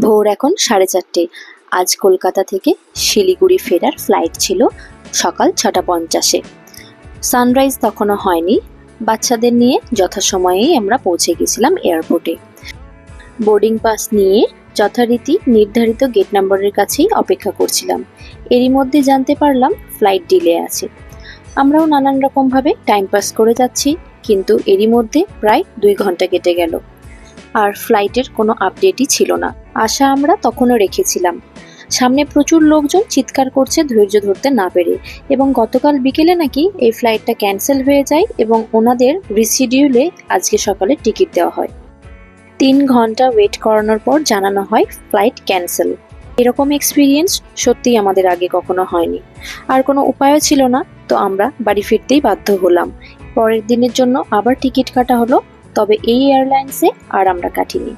ভোর এখন 4:30। আজ কলকাতা থেকে শিলিগুড়ি ফেরার ফ্লাইট ছিল সকাল 6:50-এ। সানরাইজ তখনও হয়নি। বাচ্চাদের নিয়ে যথাসময়েই আমরা পৌঁছে গেছিলাম এয়ারপোর্টে। বোর্ডিং পাস নিয়ে যথারীতি নির্ধারিত গেট নম্বরের কাছেই অপেক্ষা করছিলাম। এরই মধ্যে জানতে পারলাম ফ্লাইট ডিলে আছে। আমরাও নানান রকমভাবে টাইম পাস করে যাচ্ছি, কিন্তু এরই মধ্যে প্রায় 2 ঘন্টা কেটে গেল আর ফ্লাইটের কোনো আপডেটই ছিল না। আশা আমরা তখনও রেখেছিলাম। সামনে প্রচুর লোকজন চিৎকার করছে ধৈর্য ধরতে না পেরে, এবং গতকাল বিকেলে নাকি এই ফ্লাইটটা ক্যান্সেল হয়ে যায় এবং ওনাদের রিশিডিউলে আজকে সকালে টিকিট দেওয়া হয়। 3 ঘন্টা ওয়েট করানোর পর জানানো হয় ফ্লাইট ক্যান্সেল। এরকম এক্সপিরিয়েন্স সত্যিই আমাদের আগে কখনো হয়নি। আর কোনো উপায়ও ছিল না, তো আমরা বাড়ি ফিরতেই বাধ্য হলাম। পরের দিনের জন্য আবার টিকিট কাটা হলো, তবে এই এয়ারলাইন্সে আর আমরা কাটিনি।